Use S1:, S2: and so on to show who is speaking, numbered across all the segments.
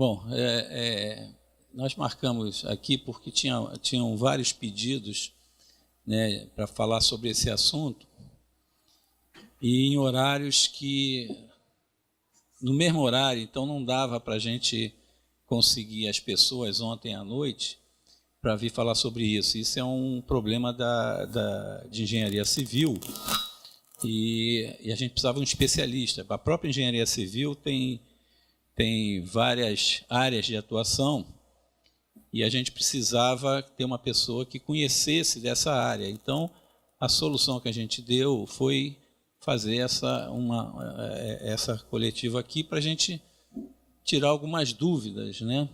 S1: Bom, nós marcamos aqui porque tinham vários pedidos, né, para falar sobre esse assunto, e em horários que, no mesmo horário, então não dava para a gente conseguir as pessoas ontem à noite para vir falar sobre isso. Isso é um problema de engenharia civil, e a gente precisava de um especialista. A própria engenharia civil tem várias áreas de atuação, e a gente precisava ter uma pessoa que conhecesse dessa área. Então, a solução que a gente deu foi fazer essa coletiva aqui para a gente tirar algumas dúvidas, né?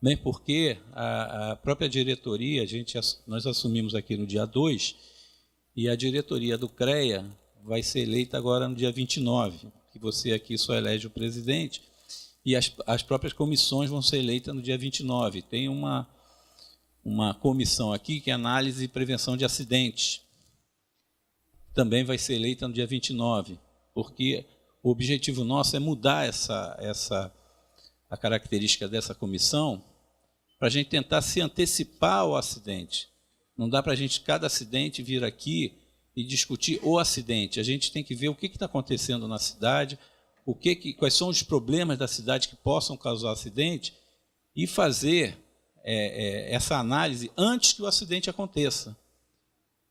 S1: Bem, porque a própria diretoria, nós assumimos aqui no dia 2, e a diretoria do CREA vai ser eleita agora no dia 29, que você aqui só elege o presidente, e as próprias comissões vão ser eleitas no dia 29. Tem uma comissão aqui que é análise e prevenção de acidentes. Também vai ser eleita no dia 29, porque o objetivo nosso é mudar a característica dessa comissão para a gente tentar se antecipar ao acidente. Não dá para a gente, cada acidente, vir aqui e discutir o acidente. A gente tem que ver o que está acontecendo na cidade, quais são os problemas da cidade que possam causar acidente, e fazer essa análise antes que o acidente aconteça.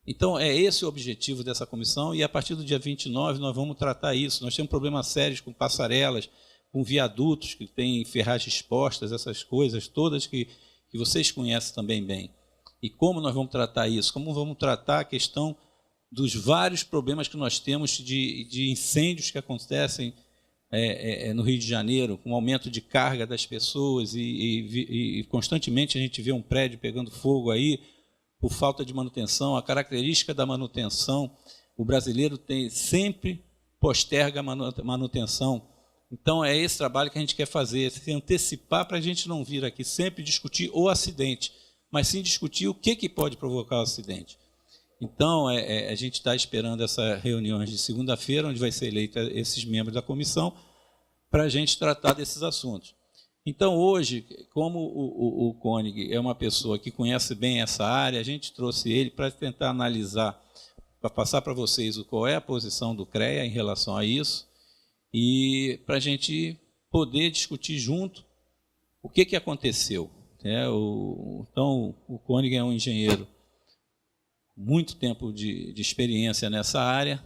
S1: Então, é esse o objetivo dessa comissão, e a partir do dia 29 nós vamos tratar isso. Nós temos problemas sérios com passarelas, com viadutos que têm ferragens expostas, essas coisas todas que vocês conhecem também bem. E como nós vamos tratar isso? Como vamos tratar a questão dos vários problemas que nós temos de incêndios que acontecem no Rio de Janeiro, com o aumento de carga das pessoas, e constantemente a gente vê um prédio pegando fogo aí, por falta de manutenção. A característica da manutenção, o brasileiro sempre posterga a manutenção. Então, é esse trabalho que a gente quer fazer, se antecipar para a gente não vir aqui sempre discutir o acidente, mas sim discutir o que pode provocar o acidente. Então, a gente está esperando essa reunião de segunda-feira, onde vai ser eleita esses membros da comissão, para a gente tratar desses assuntos. Então, hoje, como o Koenig é uma pessoa que conhece bem essa área, a gente trouxe ele para tentar analisar, para passar para vocês qual é a posição do CREA em relação a isso, e para a gente poder discutir junto o que aconteceu. Então, o Koenig é um engenheiro com muito tempo de experiência nessa área,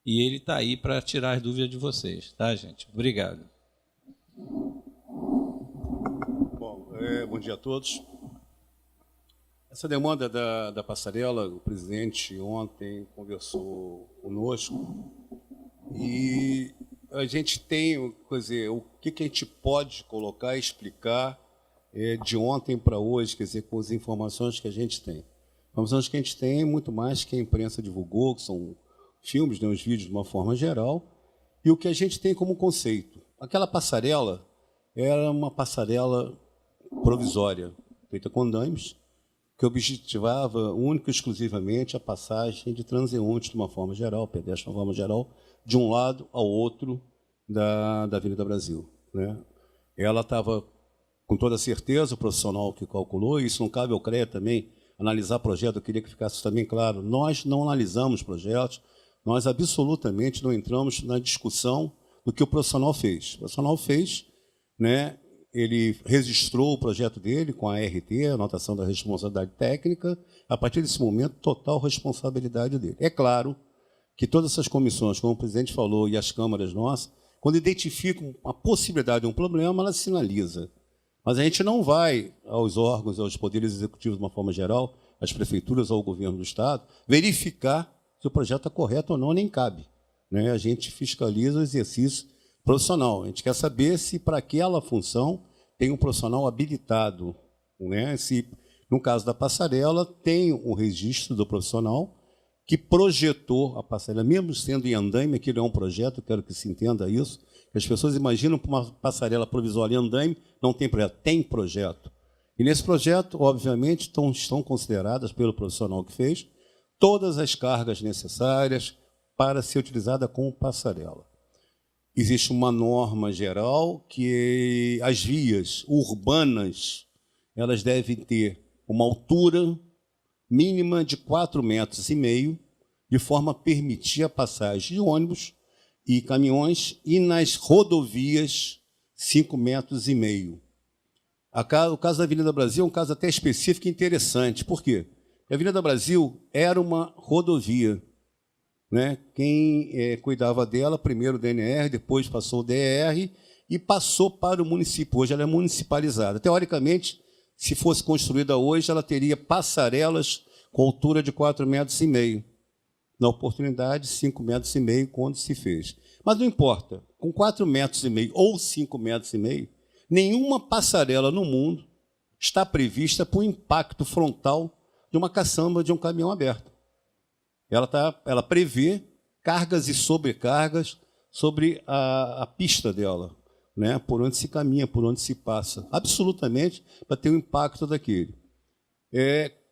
S1: e ele está aí para tirar as dúvidas de vocês. Tá, gente? Obrigado.
S2: Bom dia a todos. Essa demanda da passarela, o presidente ontem conversou conosco, e a gente tem, quer dizer, o que a gente pode colocar e explicar de ontem para hoje, quer dizer, com as informações que a gente tem. As informações que a gente tem é muito mais que a imprensa divulgou, que são filmes, né, os vídeos de uma forma geral, e o que a gente tem como conceito. Aquela passarela era uma passarela provisória, feita com andaimes, que objetivava única e exclusivamente a passagem de transeuntes de uma forma geral, pedestre de uma forma geral, de um lado ao outro da Avenida Brasil, né? Ela estava, com toda certeza, o profissional que calculou, e isso não cabe ao CREA também analisar projeto, eu queria que ficasse também claro, nós não analisamos projetos, nós absolutamente não entramos na discussão do que o profissional fez. O profissional fez, né? Ele registrou o projeto dele com a ART, a anotação da responsabilidade técnica, a partir desse momento, total responsabilidade dele. É claro que todas essas comissões, como o presidente falou, e as câmaras nossas, quando identificam a possibilidade de um problema, ela sinaliza. Mas a gente não vai aos órgãos, aos poderes executivos de uma forma geral, às prefeituras ou ao governo do Estado, verificar se o projeto está correto ou não, nem cabe, né? A gente fiscaliza o exercício profissional. A gente quer saber se, para aquela função, tem um profissional habilitado, né? Se, no caso da passarela, tem um registro do profissional que projetou a passarela, mesmo sendo em andaime, aquilo é um projeto, quero que se entenda isso, que as pessoas imaginam que uma passarela provisória em andaime não tem projeto. Tem projeto. E nesse projeto, obviamente, estão consideradas pelo profissional que fez todas as cargas necessárias para ser utilizada como passarela. existe uma norma geral que as vias urbanas elas devem ter uma altura mínima de 4,5 metros, de forma a permitir a passagem de ônibus e caminhões, e nas rodovias, 5,5 metros. O caso da Avenida Brasil é um caso até específico e interessante. Por quê? A Avenida Brasil era uma rodovia, né? Quem cuidava dela, primeiro o DNR, depois passou o DR e passou para o município. Hoje ela é municipalizada. Teoricamente, se fosse construída hoje, ela teria passarelas com altura de 4,5 metros. Na oportunidade, 5,5 metros quando se fez. Mas não importa, com 4,5 metros ou 5,5 metros, nenhuma passarela no mundo está prevista para o impacto frontal de uma caçamba de um caminhão aberto. Ela prevê cargas e sobrecargas sobre a pista dela, né? Por onde se caminha, por onde se passa, absolutamente para ter o impacto daquele.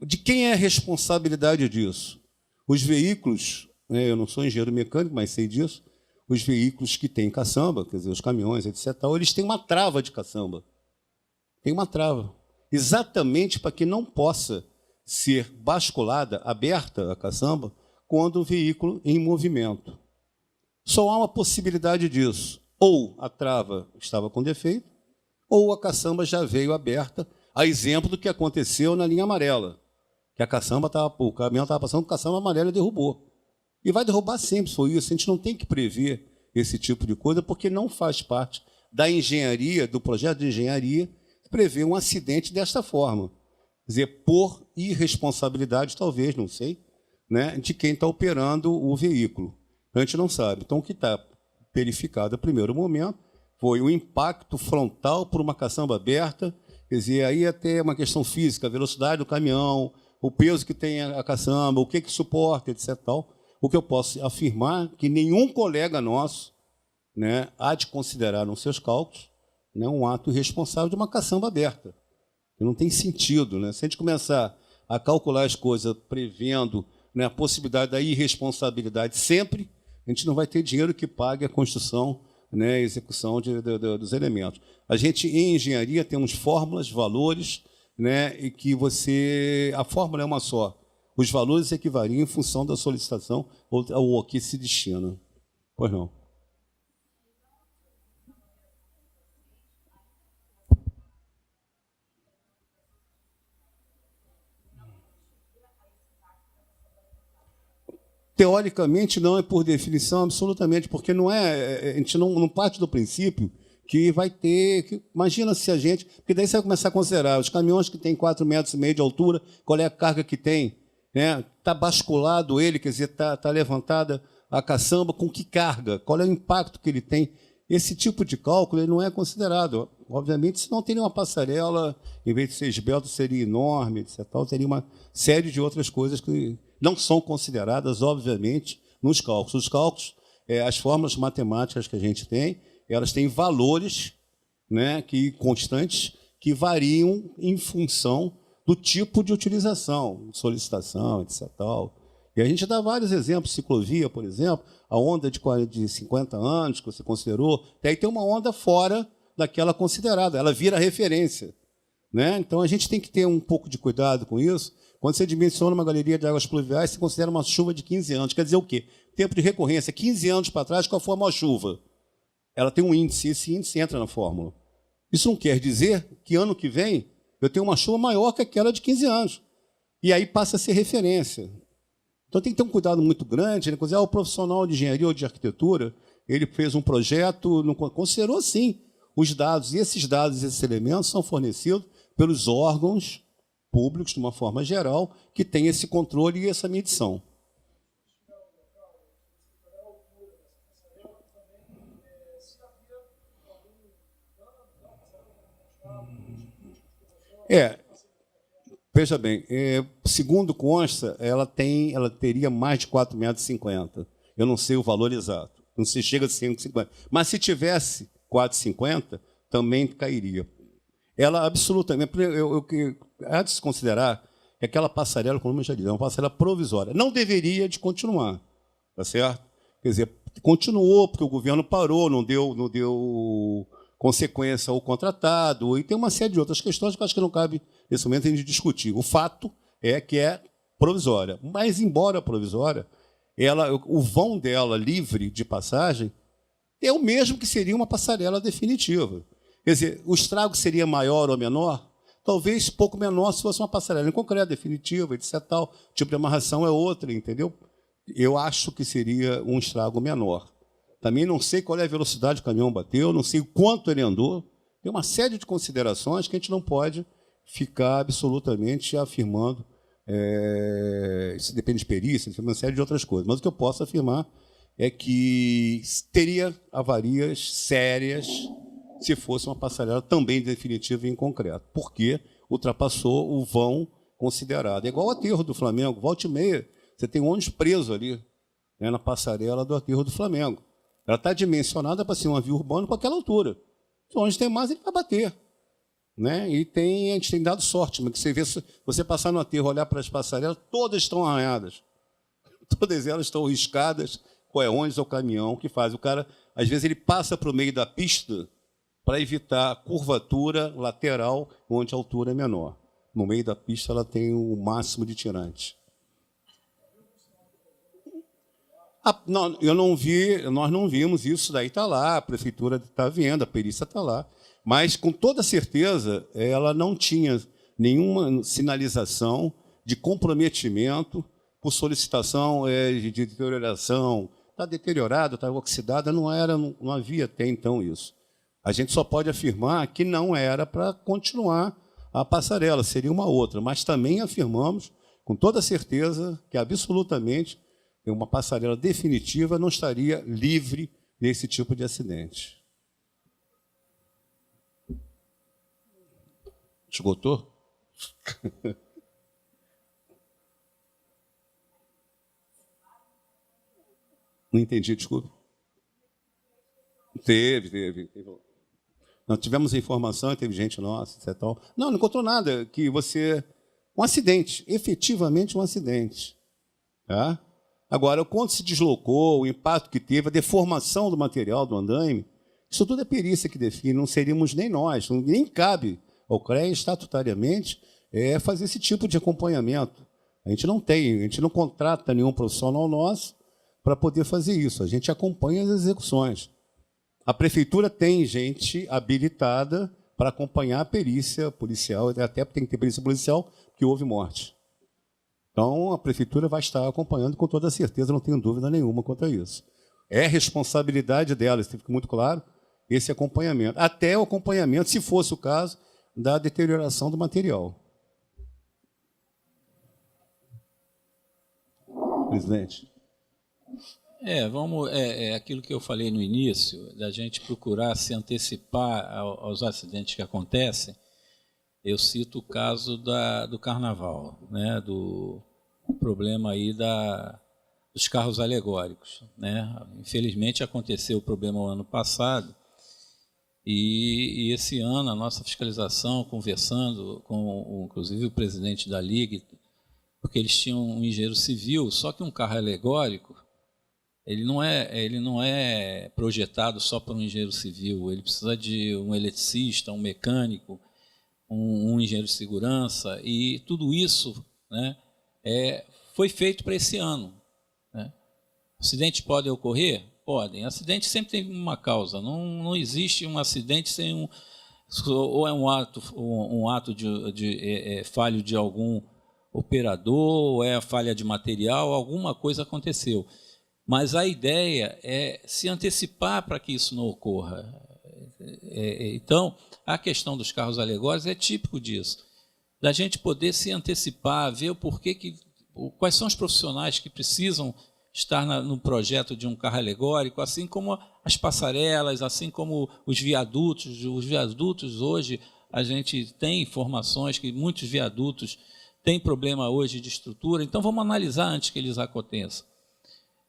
S2: De quem é a responsabilidade disso? Os veículos, eu não sou engenheiro mecânico, mas sei disso, os veículos que têm caçamba, quer dizer, os caminhões, etc., eles têm uma trava de caçamba. Tem uma trava. Exatamente para que não possa ser basculada, aberta a caçamba, quando o veículo em movimento. Só há uma possibilidade disso. Ou a trava estava com defeito, ou a caçamba já veio aberta, a exemplo do que aconteceu na linha amarela, que o caminhão estava passando com caçamba amarela e derrubou. E vai derrubar sempre, se for isso. A gente não tem que prever esse tipo de coisa, porque não faz parte da engenharia, do projeto de engenharia, prever um acidente desta forma. Quer dizer, por irresponsabilidade, talvez, não sei, né, de quem está operando o veículo. A gente não sabe. Então, o que está verificado no primeiro momento foi o impacto frontal por uma caçamba aberta, quer dizer, aí até uma questão física, a velocidade do caminhão, o peso que tem a caçamba, o que suporta, etc. Tal. O que eu posso afirmar é que nenhum colega nosso, né, há de considerar nos seus cálculos, né, um ato irresponsável de uma caçamba aberta. Não tem sentido. Né? Se a gente começar a calcular as coisas prevendo, né, a possibilidade da irresponsabilidade sempre, a gente não vai ter dinheiro que pague a construção, né, a execução dos elementos. A gente, em engenharia, temos fórmulas, valores, né, e que a fórmula é uma só. Os valores equivariam em função da solicitação ou ao que se destina. Pois não. Teoricamente, não é por definição, absolutamente, porque não a gente não parte do princípio que vai ter... imagina se a gente... Porque daí você vai começar a considerar os caminhões que têm 4,5 metros de altura, qual é a carga que tem? Está basculado ele, quer dizer, está levantada a caçamba, com que carga? Qual é o impacto que ele tem? Esse tipo de cálculo ele não é considerado. Obviamente, se não teria uma passarela, em vez de ser esbelto, seria enorme, etc. Teria uma série de outras coisas que não são consideradas, obviamente, nos cálculos. Os cálculos, as fórmulas matemáticas que a gente tem, elas têm valores, né, constantes que variam em função do tipo de utilização, solicitação, etc. E a gente dá vários exemplos. Ciclovia, por exemplo, a onda de 50 anos que você considerou, daí tem uma onda fora daquela considerada, ela vira referência. Né? Então, a gente tem que ter um pouco de cuidado com isso. Quando você dimensiona uma galeria de águas pluviais, você considera uma chuva de 15 anos. Quer dizer o quê? Tempo de recorrência. 15 anos para trás, qual foi a maior chuva? Ela tem um índice, esse índice entra na fórmula. Isso não quer dizer que ano que vem eu tenho uma chuva maior que aquela de 15 anos. E aí passa a ser referência. Então tem que ter um cuidado muito grande. Né? O profissional de engenharia ou de arquitetura, ele fez um projeto, considerou sim os dados. E esses dados, esses elementos são fornecidos pelos órgãos públicos, de uma forma geral, que têm esse controle e essa medição. Veja bem, segundo consta, ela teria mais de 4,50 metros. Eu não sei o valor exato, não sei se chega a 5,50. Mas se tivesse 4,50, também cairia. Ela absolutamente... há de se considerar que aquela passarela, como eu já disse, é uma passarela provisória. Não deveria de continuar, tá certo? Quer dizer, continuou, porque o governo parou, não deu consequência ao contratado, e tem uma série de outras questões que eu acho que não cabe, nesse momento, a gente discutir. O fato é que é provisória. Mas, embora provisória, o vão dela livre de passagem é o mesmo que seria uma passarela definitiva. Quer dizer, o estrago seria maior ou menor? Talvez pouco menor se fosse uma passarela em concreto, definitiva, etc. Tal. O tipo de amarração é outra, entendeu? Eu acho que seria um estrago menor. Também não sei qual é a velocidade que o caminhão bateu, não sei quanto ele andou. Tem uma série de considerações que a gente não pode ficar absolutamente afirmando. Isso depende de perícia, uma série de outras coisas. Mas o que eu posso afirmar é que teria avarias sérias se fosse uma passarela também definitiva e em concreto, porque ultrapassou o vão considerado. É igual o aterro do Flamengo, volta e meia, você tem um ônibus preso ali, né, na passarela do aterro do Flamengo. Ela está dimensionada para ser uma via urbana com aquela altura. Se o ônibus tem mais, ele vai bater. Né? E a gente tem dado sorte, mas você vê, você passar no aterro, olhar para as passarelas, todas estão arranhadas. Todas elas estão riscadas, qual é ônibus ou caminhão que faz. O cara, às vezes, ele passa para o meio da pista para evitar a curvatura lateral, onde a altura é menor. No meio da pista, ela tem o máximo de tirante. Não, nós não vimos isso, daí está lá, a prefeitura está vendo, a perícia está lá. Mas, com toda certeza, ela não tinha nenhuma sinalização de comprometimento por solicitação de deterioração. Está deteriorada, está oxidada, não havia até então isso. A gente só pode afirmar que não era para continuar a passarela, seria uma outra. Mas também afirmamos, com toda certeza, que absolutamente uma passarela definitiva não estaria livre desse tipo de acidente. Esgotou? Não entendi, desculpe. Teve. Nós tivemos informação, teve gente nossa, etc. Não encontrou nada, que você... Um acidente, efetivamente um acidente. Tá? Agora, o quanto se deslocou, o impacto que teve, a deformação do material do andaime, isso tudo é perícia que define, não seríamos nem nós, nem cabe ao CREA estatutariamente fazer esse tipo de acompanhamento. A gente não contrata nenhum profissional nosso para poder fazer isso. A gente acompanha as execuções. A prefeitura tem gente habilitada para acompanhar a perícia policial, até porque tem que ter perícia policial, porque houve morte. Então, a prefeitura vai estar acompanhando com toda certeza, não tenho dúvida nenhuma quanto a isso. É responsabilidade dela, isso fica muito claro, esse acompanhamento. Até o acompanhamento, se fosse o caso, da deterioração do material. Presidente.
S1: É aquilo que eu falei no início, da gente procurar se antecipar aos acidentes que acontecem. Eu cito o caso do Carnaval, né, do problema aí dos carros alegóricos. Né? Infelizmente, aconteceu o problema o ano passado, e esse ano a nossa fiscalização, conversando com inclusive o presidente da Liga, porque eles tinham um engenheiro civil, só que um carro alegórico, ele não é projetado só por um engenheiro civil, ele precisa de um eletricista, um mecânico, um engenheiro de segurança, e tudo isso, né, foi feito para esse ano. Né? Acidentes podem ocorrer? Podem. Acidente sempre tem uma causa, não existe um acidente sem ou é um ato de falho de algum operador, ou é a falha de material, alguma coisa aconteceu. Mas a ideia é se antecipar para que isso não ocorra. Então, a questão dos carros alegóricos é típico disso, da gente poder se antecipar, ver o porquê quais são os profissionais que precisam estar no projeto de um carro alegórico, assim como as passarelas, assim como os viadutos. Os viadutos hoje, a gente tem informações que muitos viadutos têm problema hoje de estrutura, então vamos analisar antes que eles aconteçam.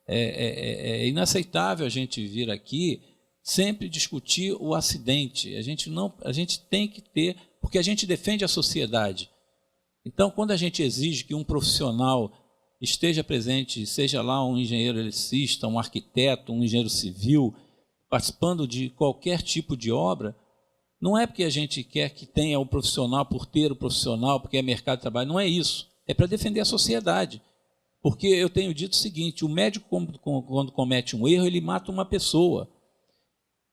S1: É inaceitável a gente vir aqui sempre discutir o acidente. A gente tem que ter, porque a gente defende a sociedade. Então, quando a gente exige que um profissional esteja presente, seja lá um engenheiro eletricista, um arquiteto, um engenheiro civil, participando de qualquer tipo de obra, não é porque a gente quer que tenha o profissional por ter o profissional, porque é mercado de trabalho, não é isso. É para defender a sociedade. Porque eu tenho dito o seguinte, o médico, quando comete um erro, ele mata uma pessoa.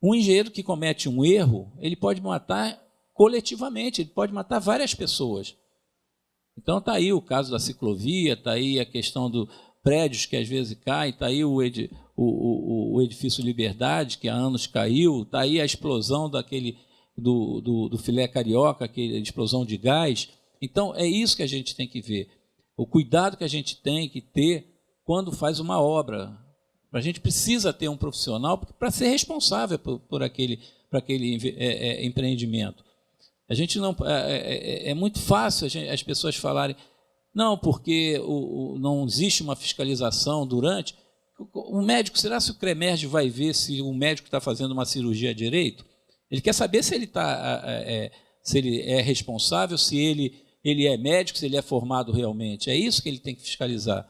S1: Um engenheiro que comete um erro, ele pode matar coletivamente, ele pode matar várias pessoas. Então está aí o caso da ciclovia, está aí a questão dos prédios que às vezes caem, está aí o edifício Liberdade, que há anos caiu, está aí a explosão do filé carioca, aquela explosão de gás. Então é isso que a gente tem que ver. O cuidado que a gente tem que ter quando faz uma obra. A gente precisa ter um profissional para ser responsável por aquele empreendimento. A gente não, é muito fácil as pessoas falarem, não, porque não existe uma fiscalização durante. O médico, será se o CREMERG vai ver se o médico está fazendo uma cirurgia direito? Ele quer saber se ele é responsável, se ele é médico, se ele é formado realmente. É isso que ele tem que fiscalizar.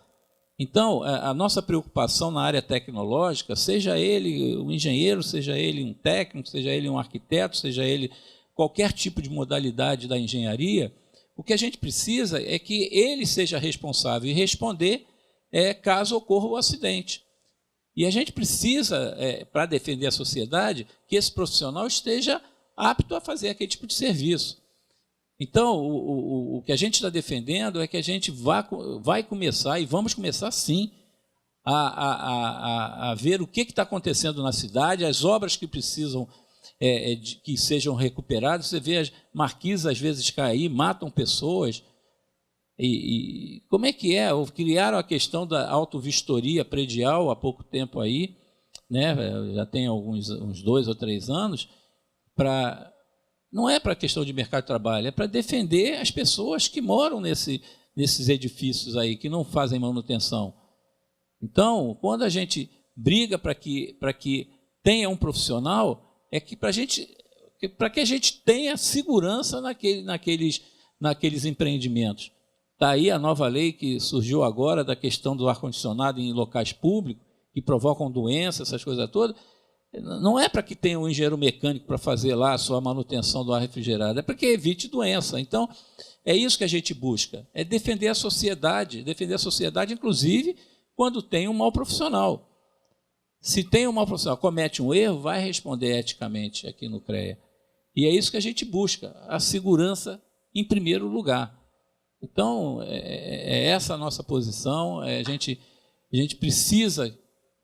S1: Então, a nossa preocupação na área tecnológica, seja ele um engenheiro, seja ele um técnico, seja ele um arquiteto, seja ele qualquer tipo de modalidade da engenharia, o que a gente precisa é que ele seja responsável e responder caso ocorra o acidente. E a gente precisa, para defender a sociedade, que esse profissional esteja apto a fazer aquele tipo de serviço. Então, o que a gente está defendendo é que a gente vai começar, e vamos começar sim, a ver o que está acontecendo na cidade, as obras que precisam que sejam recuperadas. Você vê as marquises às vezes cair, matam pessoas. E como é que é? Criaram a questão da autovistoria predial há pouco tempo aí, né? Já tem uns 2 ou 3 anos, não é para questão de mercado de trabalho, é para defender as pessoas que moram nesses edifícios aí, que não fazem manutenção. Então, quando a gente briga para que tenha um profissional, é que para que a gente tenha segurança naqueles empreendimentos. Está aí a nova lei que surgiu agora da questão do ar-condicionado em locais públicos, que provocam doenças, essas coisas todas. Não é para que tenha um engenheiro mecânico para fazer lá a sua manutenção do ar refrigerado, é para que evite doença. Então, é isso que a gente busca, é defender a sociedade, inclusive, quando tem um mau profissional. Se tem um mau profissional, comete um erro, vai responder eticamente aqui no CREA. E é isso que a gente busca, a segurança em primeiro lugar. Então, é essa a nossa posição, a gente precisa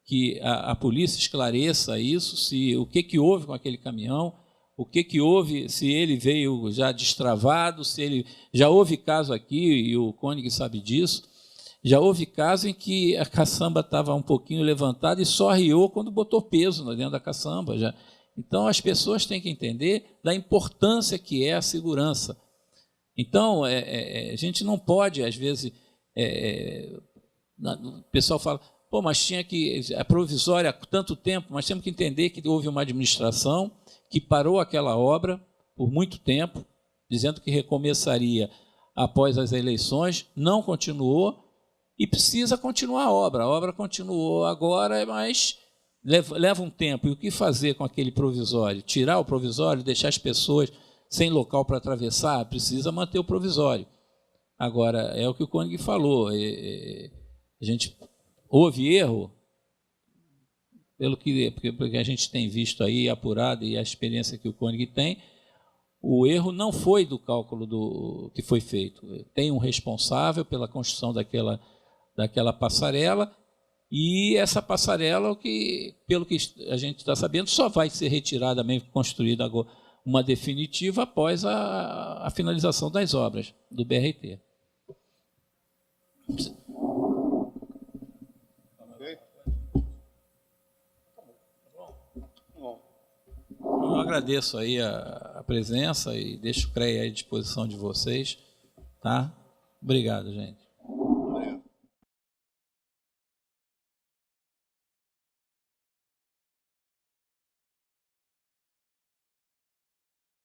S1: que a polícia esclareça isso, o que houve com aquele caminhão, o que houve, se ele veio já destravado, já houve caso aqui, e o Koenig sabe disso, já houve caso em que a caçamba estava um pouquinho levantada e só arriou quando botou peso dentro da caçamba. Então, as pessoas têm que entender da importância que é a segurança. Então, a gente não pode, às vezes, o pessoal fala, pô, mas tinha que, é provisória há tanto tempo, mas temos que entender que houve uma administração que parou aquela obra por muito tempo, dizendo que recomeçaria após as eleições, não continuou e precisa continuar a obra continuou agora, mas leva um tempo. E o que fazer com aquele provisório? Tirar o provisório, deixar as pessoas sem local para atravessar? Precisa manter o provisório. Agora, é o que o Koenig falou, a gente houve erro, pelo que a gente tem visto aí, apurado, e a experiência que o Koenig tem, o erro não foi do cálculo que foi feito. Tem um responsável pela construção daquela passarela, e essa passarela, pelo que a gente está sabendo, só vai ser retirada, mesmo construída agora, uma definitiva após a finalização das obras do BRT. Eu agradeço aí a presença e deixo o CREA à disposição de vocês. Tá? Obrigado, gente.